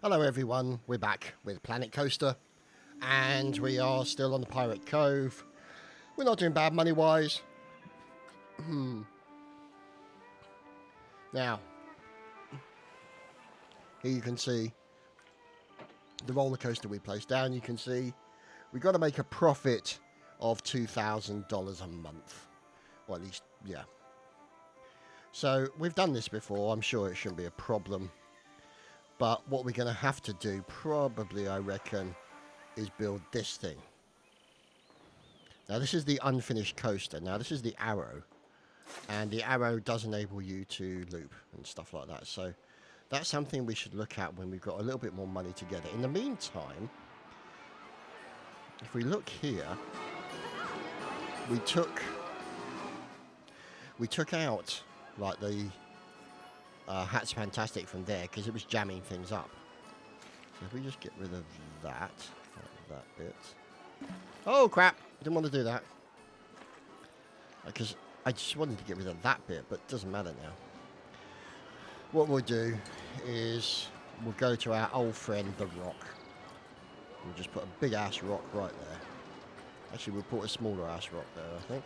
Hello everyone, we're back with Planet Coaster and we are still on the Pirate Cove. We're not doing bad money wise. Now, here you can see the roller coaster we placed down. You can see we've got to make a profit of $2,000 a month. Or at least, yeah. So we've done this before, I'm sure it shouldn't be a problem. But what we're going to have to do, probably, I reckon, is build this thing. Now, this is the unfinished coaster. Now, this is the arrow. And the arrow does enable you to loop and stuff like that. So, that's something we should look at when we've got a little bit more money together. In the meantime, if we look here, we took out, like, the... Hat's Fantastic from there because it was jamming things up. So if we just get rid of that bit. Oh crap! Didn't want to do that because I just wanted to get rid of that bit, but it doesn't matter now. What we'll do is we'll go to our old friend the rock. We'll just put a big ass rock right there. Actually, we'll put a smaller ass rock there, I think.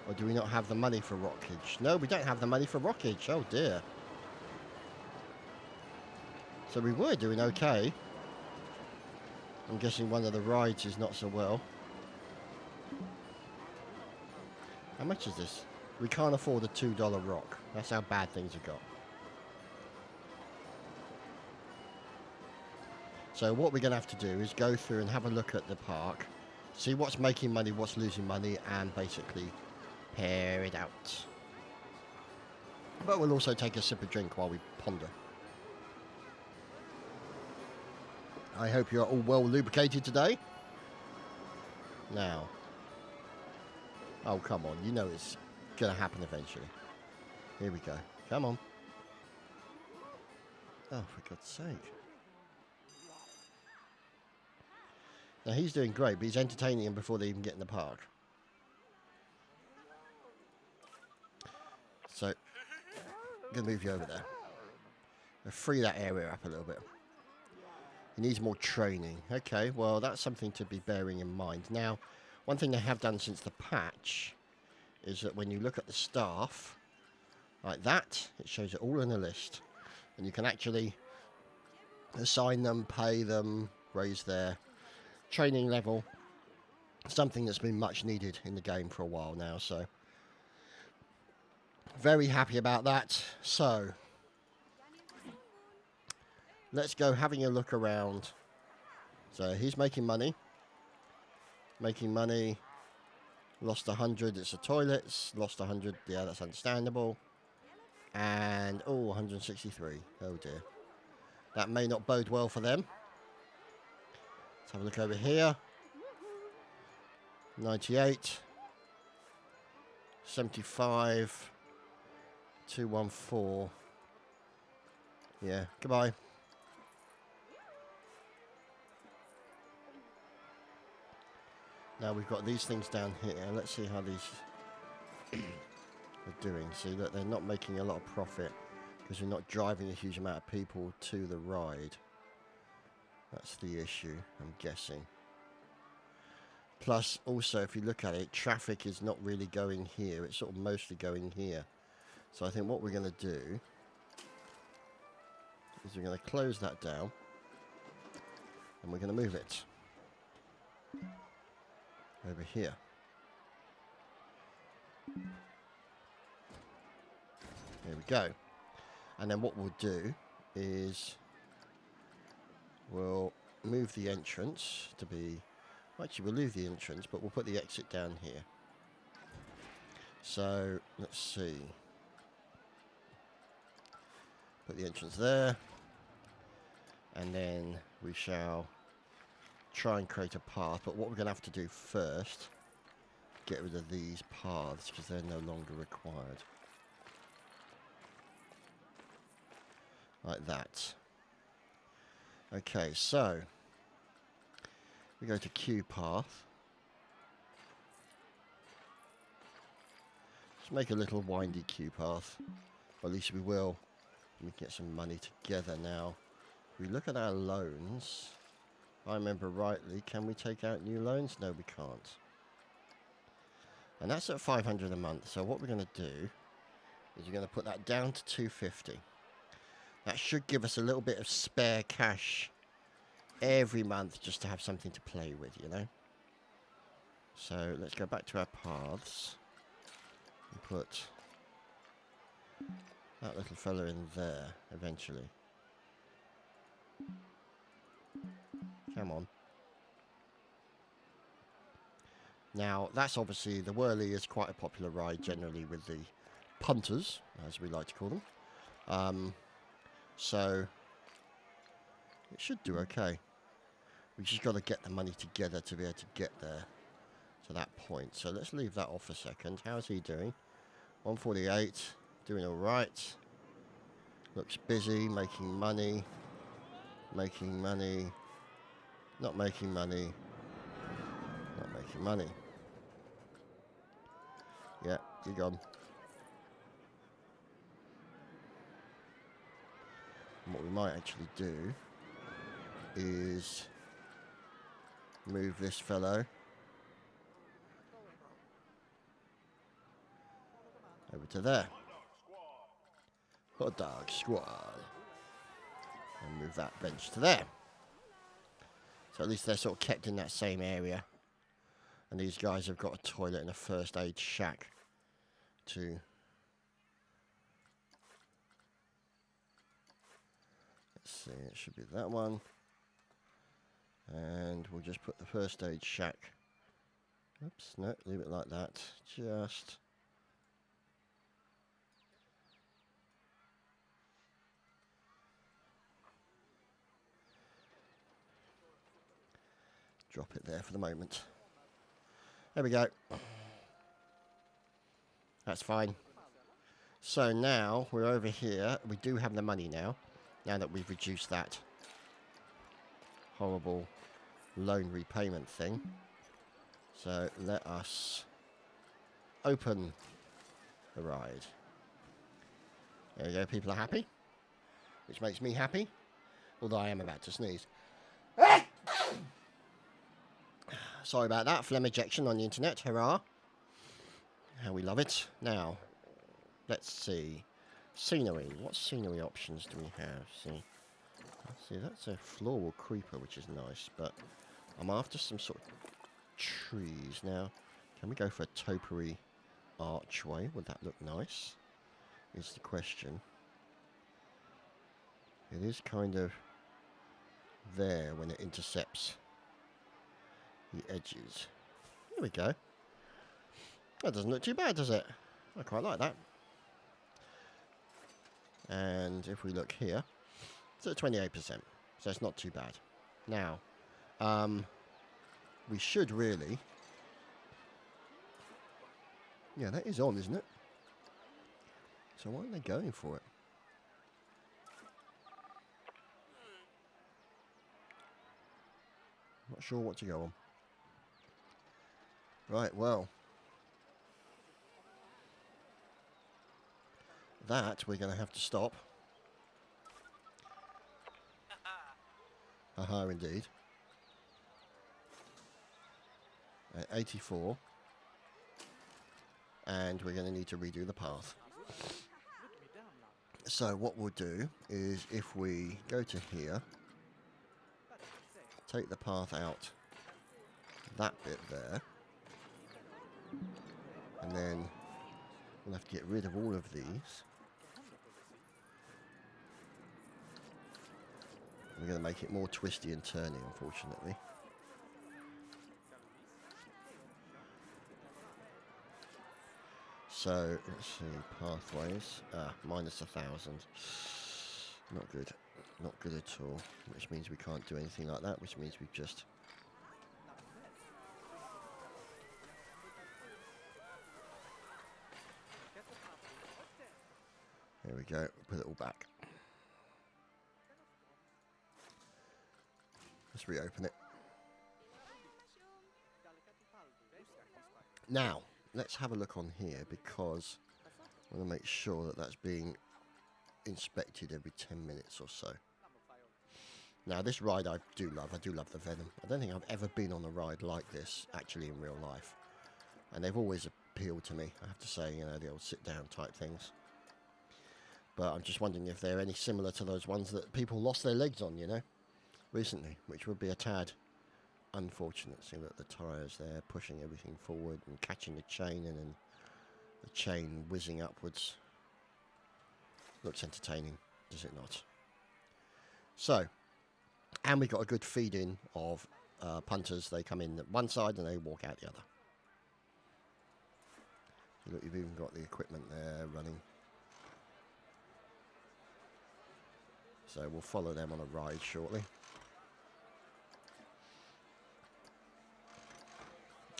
Or do we not have the money for rockage? No, we don't have the money for rockage. Oh, dear. So we were doing okay. I'm guessing one of the rides is not so well. How much is this? We can't afford a $2 rock. That's how bad things have got. So what we're going to have to do is go through and have a look at the park. See what's making money, what's losing money, and basically... pair it out. But we'll also take a sip of drink while we ponder. I hope you're all well lubricated today. Now. Oh, come on. You know it's going to happen eventually. Here we go. Come on. Oh, for God's sake. Now, he's doing great, but he's entertaining them before they even get in the park. So, I'm going to move you over there. I'll free that area up a little bit. He needs more training. Okay, well, that's something to be bearing in mind. Now, one thing they have done since the patch is that when you look at the staff, like that, it shows it all in a list. And you can actually assign them, pay them, raise their training level. Something that's been much needed in the game for a while now, so... very happy about that. So, let's go having a look around. So, he's making money. Making money. Lost 100. It's the toilets. Lost 100. Yeah, that's understandable. And, oh, 163. Oh, dear. That may not bode well for them. Let's have a look over here. 98. 75. 214. Yeah, goodbye. Now we've got these things down here. Let's see how these are doing. See, look, they're not making a lot of profit because we're not driving a huge amount of people to the ride. That's the issue, I'm guessing. Plus, also, if you look at it, traffic is not really going here. It's sort of mostly going here. So I think what we're going to do is we're going to close that down and we're going to move it over here. There we go. And then what we'll do is we'll move the entrance to be... actually, we'll leave the entrance, but we'll put the exit down here. So, let's see. Put the entrance there. And then we shall try and create a path. But what we're going to have to do first, get rid of these paths because they're no longer required. Like that. Okay, so we go to queue path. Let's make a little windy queue path. Or at least we will. We can get some money together now. We look at our loans. If I remember rightly, can we take out new loans? No, we can't. And that's at 500 a month. So what we're going to do is we're going to put that down to 250. That should give us a little bit of spare cash every month just to have something to play with, you know. So let's go back to our paths and put that little fella in there eventually. Come on. Now, that's obviously, the whirly is quite a popular ride generally with the punters, as we like to call them. So it should do okay. We just got to get the money together to be able to get there to that point. So let's leave that off a second. How's he doing? 148, doing all right. Looks busy, making money, not making money, not making money. Yeah, you're gone. And what we might actually do is move this fellow over to there. Hot dog squad. And move that bench to there. So at least they're sort of kept in that same area. And these guys have got a toilet and a first aid shack to... Let's see, it should be that one. And we'll just put the first aid shack. Oops, no, leave it like that. Just... drop it there for the moment. There we go. That's fine. So now we're over here. We do have the money now. Now that we've reduced that horrible loan repayment thing. So let us open the ride. There we go. People are happy. Which makes me happy. Although I am about to sneeze. Sorry about that. Phlegm ejection on the internet. Hurrah. How we love it. Now, let's see. Scenery. What scenery options do we have? See, that's a floral creeper, which is nice. But I'm after some sort of trees. Now, can we go for a topiary archway? Would that look nice? Is the question. It is kind of there when it intercepts the edges. There we go. That doesn't look too bad, does it? I quite like that. And if we look here, it's at 28%. So it's not too bad. Now, we should really... Yeah, that is on, isn't it? So why aren't they going for it? Not sure what to go on. Right, well. That we're going to have to stop. Haha, indeed. At 84. And we're going to need to redo the path. So what we'll do is if we go to here, take the path out that bit there, and then we'll have to get rid of all of these. We're going to make it more twisty and turny, unfortunately. So, let's see, pathways, minus 1,000. Not good, not good at all, which means we can't do anything like that, which means we've just... There we go, put it all back. Let's reopen it. Now, let's have a look on here because I want to make sure that that's being inspected every 10 minutes or so. Now, this ride I do love. I do love the Venom. I don't think I've ever been on a ride like this, actually, in real life. And they've always appealed to me, I have to say, you know, the old sit-down type things. But I'm just wondering if they're any similar to those ones that people lost their legs on, you know, recently, which would be a tad unfortunate. See, look, the tyres there, pushing everything forward and catching the chain and then the chain whizzing upwards. Looks entertaining, does it not? So, and we got a good feed-in of punters. They come in at one side and they walk out the other. Look, you've even got the equipment there running. So we'll follow them on a ride shortly.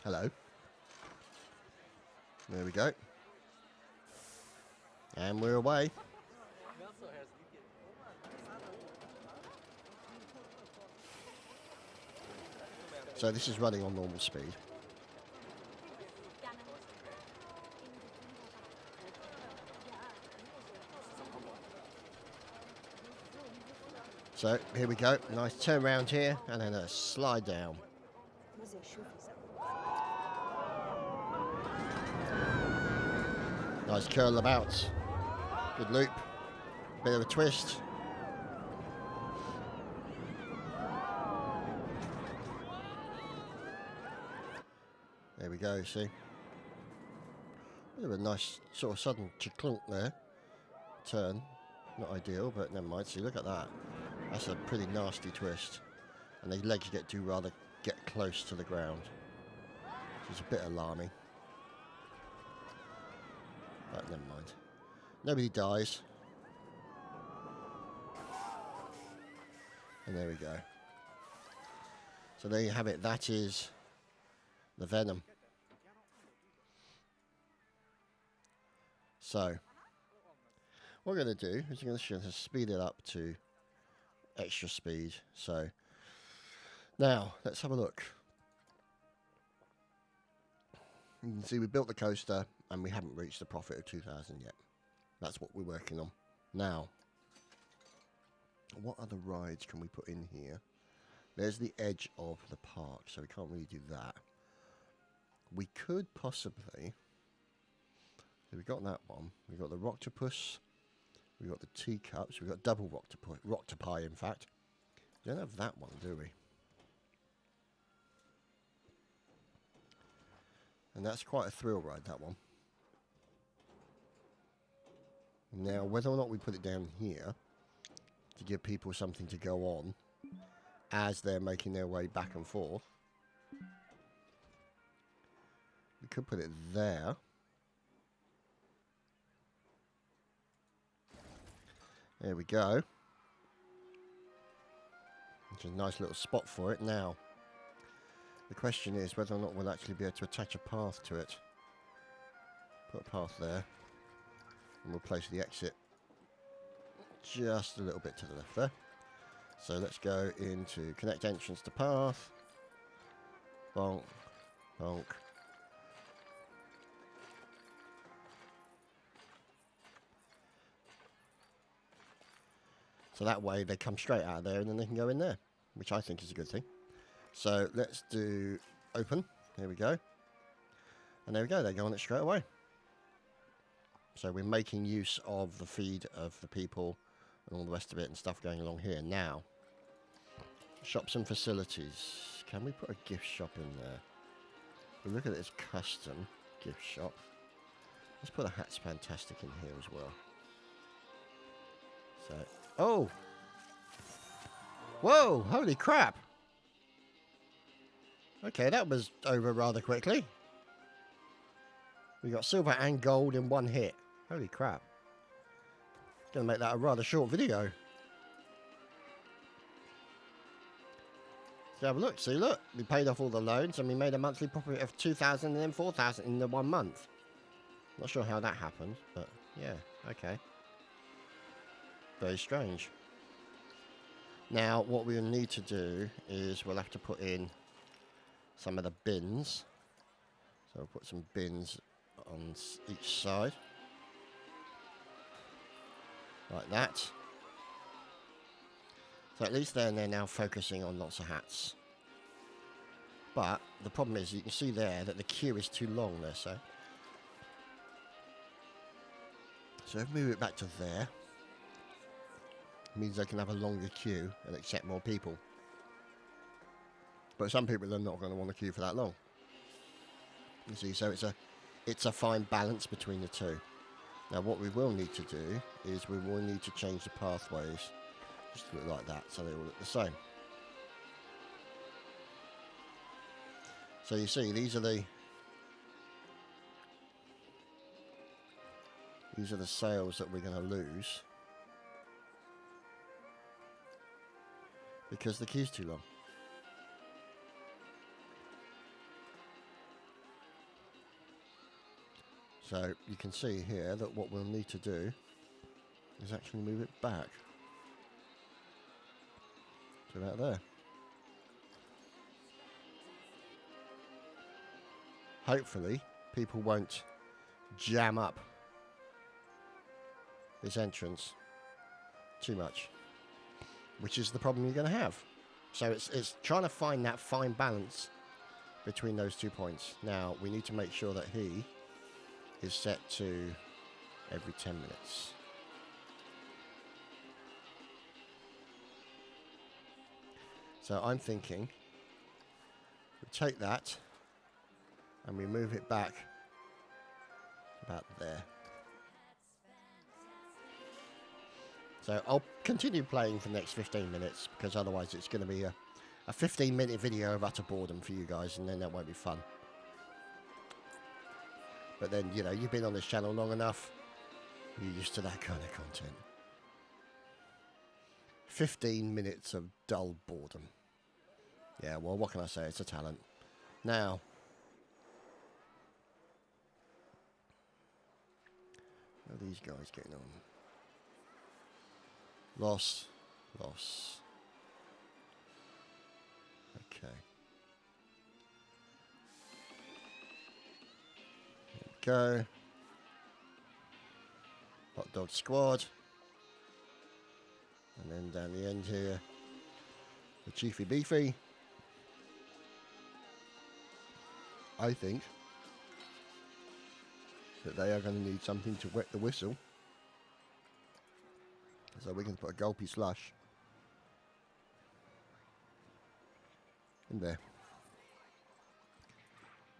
Hello. There we go. And we're away. So this is running on normal speed. So here we go. Nice turn round here and then a slide down. Nice curl about. Good loop. Bit of a twist. There we go, see? Bit of a nice sort of sudden clunk there. Turn. Not ideal, but never mind. See, look at that. That's a pretty nasty twist. And the legs do rather get close to the ground. Which is a bit alarming. But never mind. Nobody dies. And there we go. So there you have it. That is the Venom. So what we're going to do is we're going to speed it up to extra speed. So now let's have a look. You can see we built the coaster and we haven't reached the profit of 2,000 yet. That's what we're working on. Now, what other rides can we put in here? There's the edge of the park, so we can't really do that. We could possibly... So we've got that one. We've got the Rocktopus. We've got the teacups. We've got double Rocktopia, in fact. We don't have that one, do we? And that's quite a thrill ride, that one. Now, whether or not we put it down here to give people something to go on as they're making their way back and forth. We could put it there. There we go. It's a nice little spot for it. Now, the question is whether or not we'll actually be able to attach a path to it. Put a path there. And we'll place the exit just a little bit to the left there. So let's go into connect entrance to path. Bonk. Bonk. So that way they come straight out of there and then they can go in there, which I think is a good thing. So let's do open. There we go. And there we go. They go on it straight away. So we're making use of the feed of the people and all the rest of it and stuff going along here. Now, shops and facilities. Can we put a gift shop in there? We look at it as custom gift shop. Let's put a Hat's Fantastic in here as well. So, oh! Whoa, holy crap! Okay, that was over rather quickly. We got silver and gold in one hit. Holy crap. Gonna make that a rather short video. Let's have a look. See, look. We paid off all the loans and we made a monthly profit of 2,000 and then 4,000 in the 1 month. Not sure how that happened, but yeah, okay. Very strange. Now, what we'll need to do is we'll have to put in some of the bins. So we'll put some bins on each side. Like that. So at least they're now focusing on lots of hats. But the problem is, you can see there that the queue is too long there, so if we move it back to there, it means they can have a longer queue and accept more people. But some people are not going to want to queue for that long. You see, so it's a fine balance between the two. Now what we will need to do is we will need to change the pathways just to look like that, so they all look the same. So you see, these are the sales that we're going to lose because the queue's too long. So you can see here that what we'll need to do is actually move it back to about there. Hopefully people won't jam up this entrance too much, which is the problem you're going to have. So it's trying to find that fine balance between those 2 points. Now we need to make sure that he is set to every 10 minutes. So I'm thinking we take that and we move it back about there. So I'll continue playing for the next 15 minutes because otherwise it's going to be a 15-minute video of utter boredom for you guys, and then that won't be fun. But then, you know, you've been on this channel long enough, you're used to that kind of content. 15 minutes of dull boredom. Yeah, well, what can I say? It's a talent. Now, how are these guys getting on? Loss. Okay. Go. Hot Dog Squad. And then down the end here, the Chiefy Beefy. I think that they are going to need something to wet the whistle. So we can put a gulpy slush in there.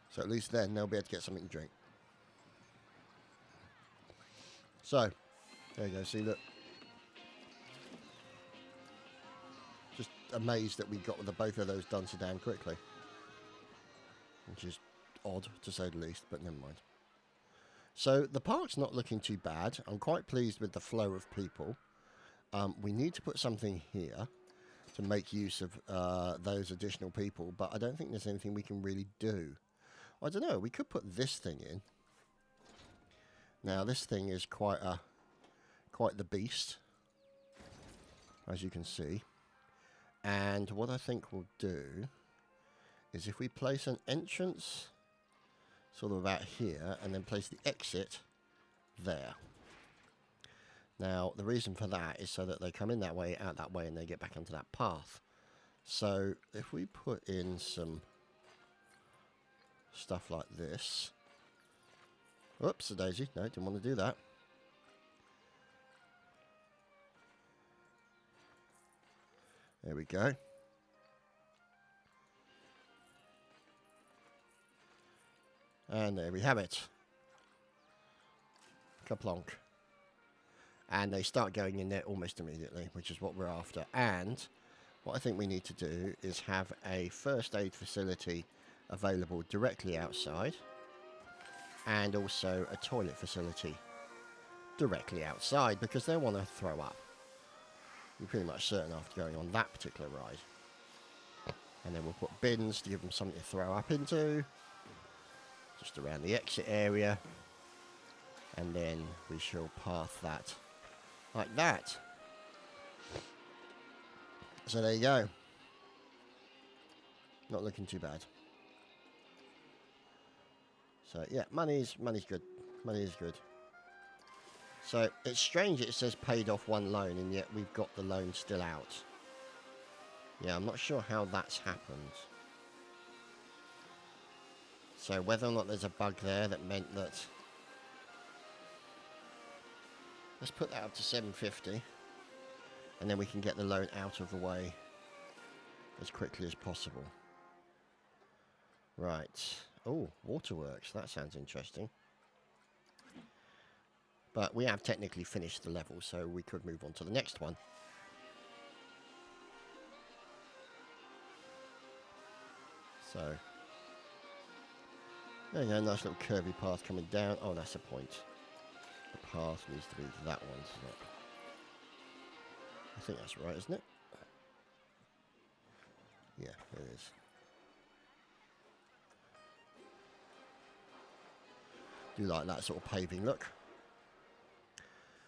So at least then they'll be able to get something to drink. So, there you go, see, look. Just amazed that we got both of those done so damn quickly. Which is odd, to say the least, but never mind. So, the park's not looking too bad. I'm quite pleased with the flow of people. We need to put something here to make use of those additional people, but I don't think there's anything we can really do. I don't know, we could put this thing in. Now this thing is quite the beast, as you can see. And what I think we'll do is if we place an entrance sort of about here and then place the exit there. Now, the reason for that is so that they come in that way, out that way, and they get back onto that path. So, if we put in some stuff like this. Oops, a daisy. No, didn't want to do that. There we go. And there we have it. Kaplonk. And they start going in there almost immediately, which is what we're after. And what I think we need to do is have a first aid facility available directly outside, and also a toilet facility directly outside, because they want to throw up. You're pretty much certain after going on that particular ride. And then we'll put bins to give them something to throw up into, just around the exit area. And then we shall path that like that. So there you go. Not looking too bad. So yeah, money's good. Money is good. So it's strange it says paid off one loan, and yet we've got the loan still out. Yeah, I'm not sure how that's happened. So whether or not there's a bug there that meant that... Let's put that up to 750. And then we can get the loan out of the way as quickly as possible. Right. Oh, waterworks. That sounds interesting. But we have technically finished the level, so we could move on to the next one. So, there you go, nice little curvy path coming down. Oh, that's the point. The path needs to be that one, doesn't it? I think that's right, isn't it? Yeah, it is. Do like that sort of paving look.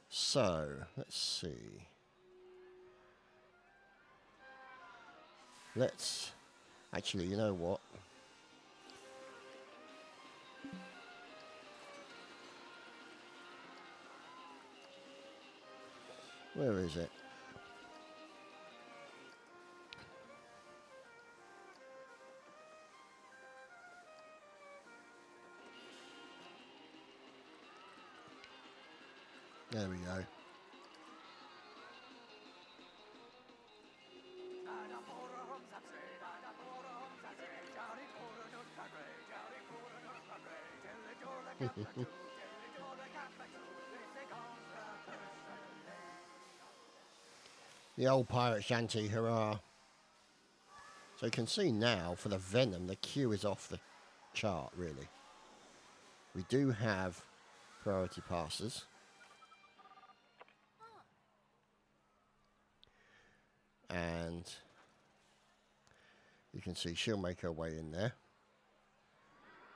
So, let's see. Let's... Actually, you know what? Where is it? There we go. The old pirate shanty, hurrah. So you can see now, for the Venom, the queue is off the chart, really. We do have priority passes. And you can see she'll make her way in there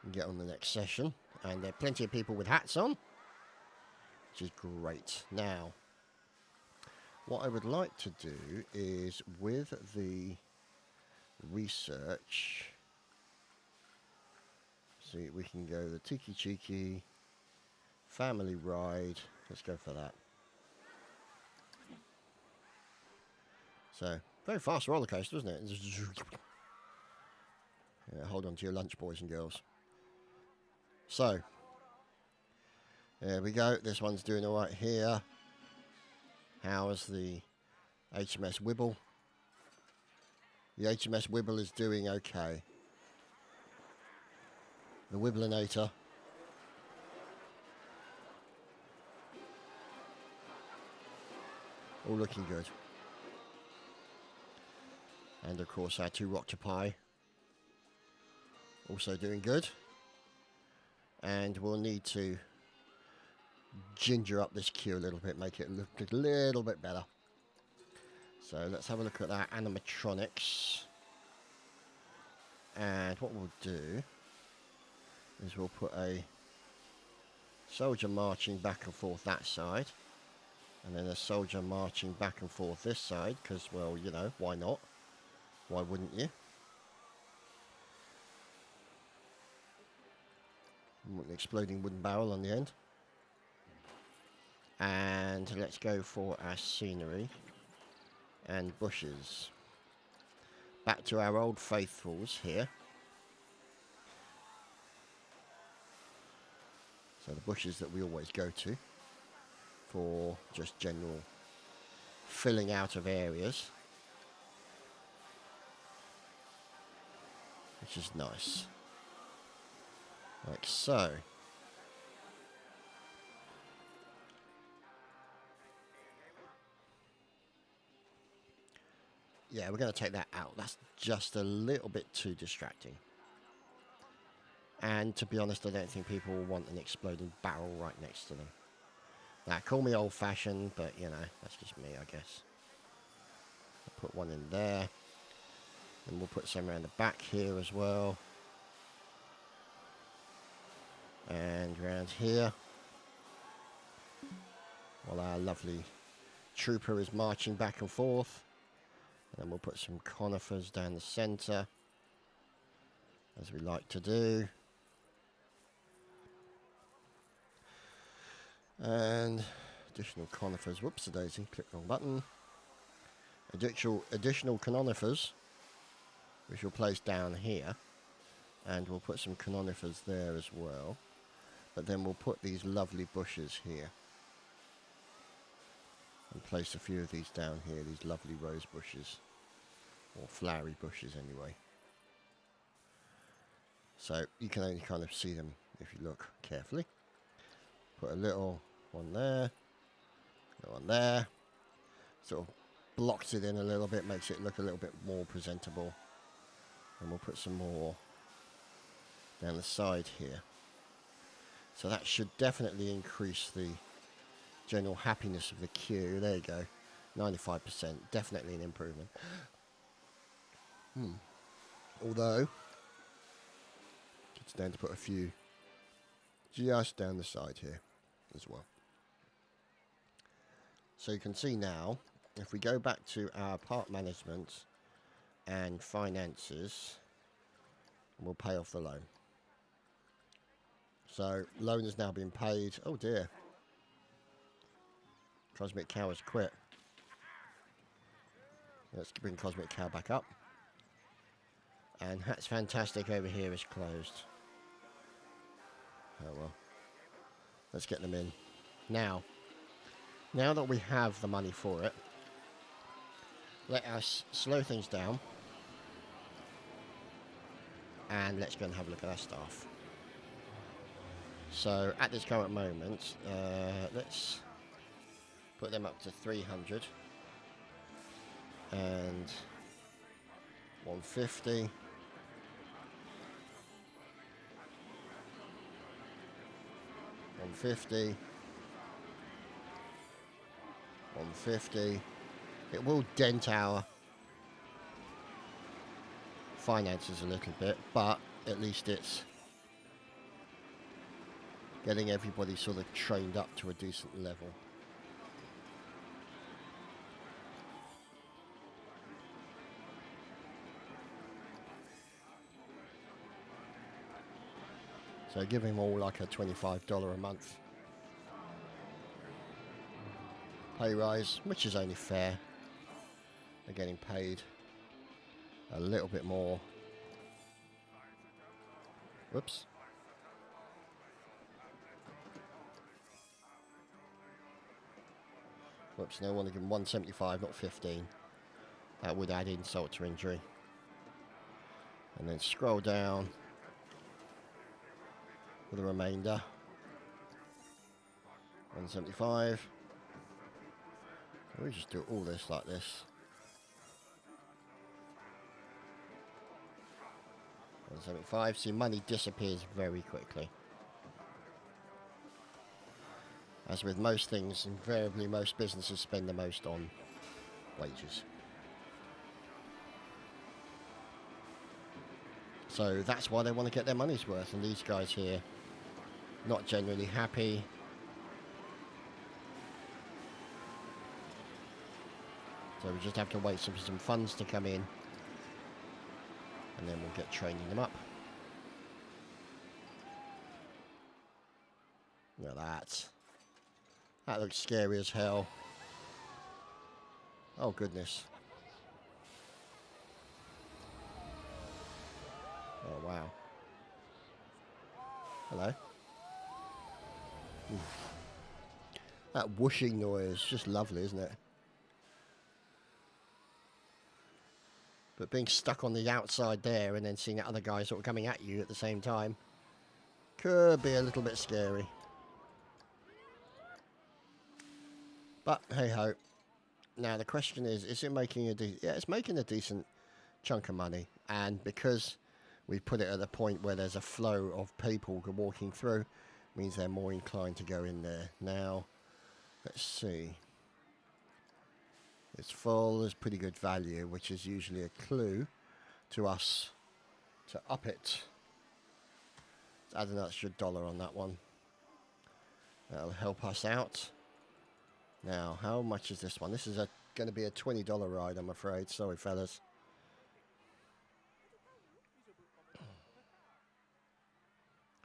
and get on the next session. And there are plenty of people with hats on, which is great. Now, what I would like to do is with the research, see, we can go the Tiki Cheeky family ride. Let's go for that. So, very fast roller coaster, isn't it? Yeah, hold on to your lunch, boys and girls. So, there we go. This one's doing all right here. How is the HMS Wibble? The HMS Wibble is doing okay. The Wibblinator. All looking good. And of course our two Chadtopia also doing good. And we'll need to ginger up this queue a little bit, make it look a little bit better. So let's have a look at our animatronics. And what we'll do is we'll put a soldier marching back and forth that side. And then a soldier marching back and forth this side, because, well, you know, why not? Why wouldn't you? An exploding wooden barrel on the end. And let's go for our scenery and bushes. Back to our old faithfuls here. So the bushes that we always go to for just general filling out of areas, which is nice, like so. Yeah, we're going to take that out. That's just a little bit too distracting. And to be honest, I don't think people will want an exploding barrel right next to them. Now, call me old-fashioned, but, you know, that's just me, I guess. I'll put one in there. And we'll put some around the back here as well. And around here. While our lovely trooper is marching back and forth. And then we'll put some conifers down the centre, as we like to do. And additional conifers, whoops-a-daisy, click wrong button. additional conifers, which we'll place down here, and we'll put some conifers there as well. But then we'll put these lovely bushes here, and place a few of these down here, these lovely rose bushes, or flowery bushes anyway. So you can only kind of see them if you look carefully. Put a little one there, a little one there, sort of blocks it in a little bit, makes it look a little bit more presentable. And we'll put some more down the side here. So that should definitely increase the general happiness of the queue. There you go, 95%, definitely an improvement. Although, it's down to put a few just down the side here as well. So you can see now, if we go back to our park management and finances, we'll pay off the loan. So loan has now been paid. Oh dear. Cosmic Cow has quit. Let's bring Cosmic Cow back up. And Hat's Fantastic over here is closed. Oh well. Let's get them in. Now that we have the money for it, let us slow things down. And let's go and have a look at our staff. So at this current moment, let's put them up to 300 and 150. 150. 150. It will dent our finances a little bit, but at least it's getting everybody sort of trained up to a decent level. So give him all like a $25 a month pay rise, which is only fair. They're getting paid a little bit more. Whoops. Whoops, no, I want to give them 175, not 15. That would add insult to injury. And then scroll down for the remainder. 175. We just do all this like this. 175. See, money disappears very quickly. As with most things, invariably most businesses spend the most on wages. So that's why they want to get their money's worth. And these guys here, not generally happy. So we just have to wait for some funds to come in. And then we'll get training them up. Look at that. That looks scary as hell. Oh, goodness. Oh, wow. Hello. Oof. That whooshing noise, just lovely, isn't it? But being stuck on the outside there and then seeing that other guy sort of coming at you at the same time could be a little bit scary. But hey ho. Now the question is it making a it's making a decent chunk of money, and because we've put it at the point where there's a flow of people walking through, means they're more inclined to go in there. Now, let's see. It's full, there's pretty good value, which is usually a clue to us to up it. Let's add an extra $1 on that one. That'll help us out. Now, how much is this one? This is going to be a $20 ride, I'm afraid. Sorry, fellas.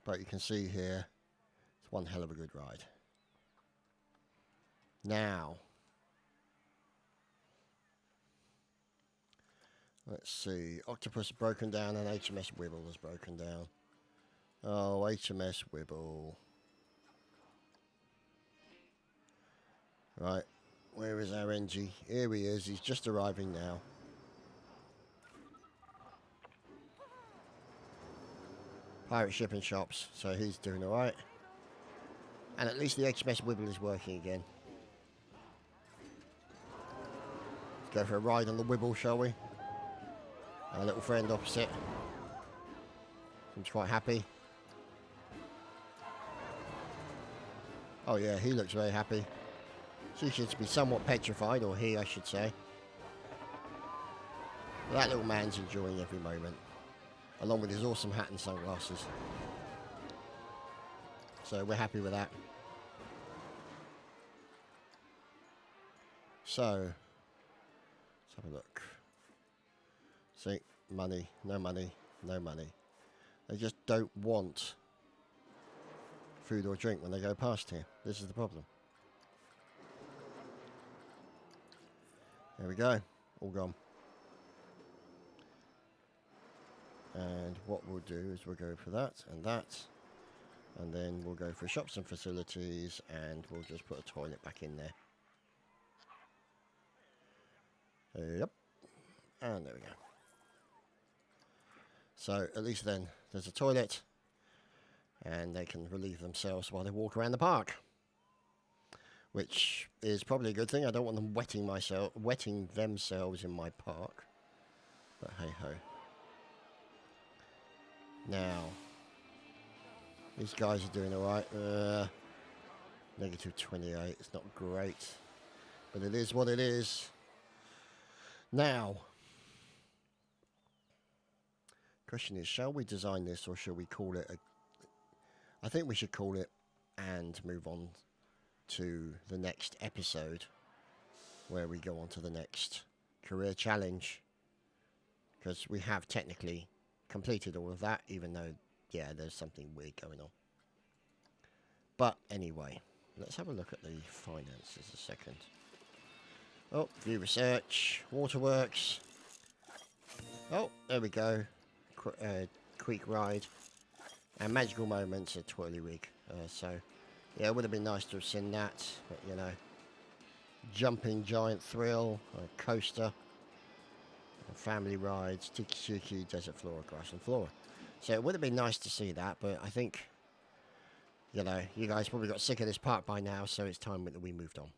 But you can see here, it's one hell of a good ride. Now, Let's see. Octopus broken down and HMS Wibble has broken down. Oh, HMS Wibble. Right. Where is our NG? Here he is. He's just arriving now. Pirate shipping shops. So he's doing alright. And at least the HMS Wibble is working again. Let's go for a ride on the Wibble, shall we? Our little friend opposite. Seems quite happy. Oh yeah, he looks very happy. She should be somewhat petrified, or he, I should say. But that little man's enjoying every moment, along with his awesome hat and sunglasses. So we're happy with that. So, let's have a look. See, money, no money, no money. They just don't want food or drink when they go past here. This is the problem. There we go, all gone. And what we'll do is we'll go for that, and then we'll go for shops and facilities, and we'll just put a toilet back in there. Yep, and there we go. So at least then there's a toilet, and they can relieve themselves while they walk around the park, which is probably a good thing. I don't want them wetting themselves in my park, but hey ho. Now these guys are doing alright. Negative 28. It's not great, but it is what it is. Now, question is, shall we design this, or shall we call it a... I think we should call it and move on to the next episode, where we go on to the next career challenge, because we have technically completed all of that, even though, yeah, there's something weird going on. But anyway, let's have a look at the finances a second. Oh, view research, waterworks. Oh, there we go. Creek ride. And magical moments at Twirly Rig. So, yeah, it would have been nice to have seen that. But, you know, jumping giant thrill, a coaster, family rides, tiki-tiki, desert flora, grass and flora. So it would have been nice to see that, but I think, you know, you guys probably got sick of this park by now, so it's time that we moved on.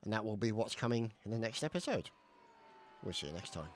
And that will be what's coming in the next episode. We'll see you next time.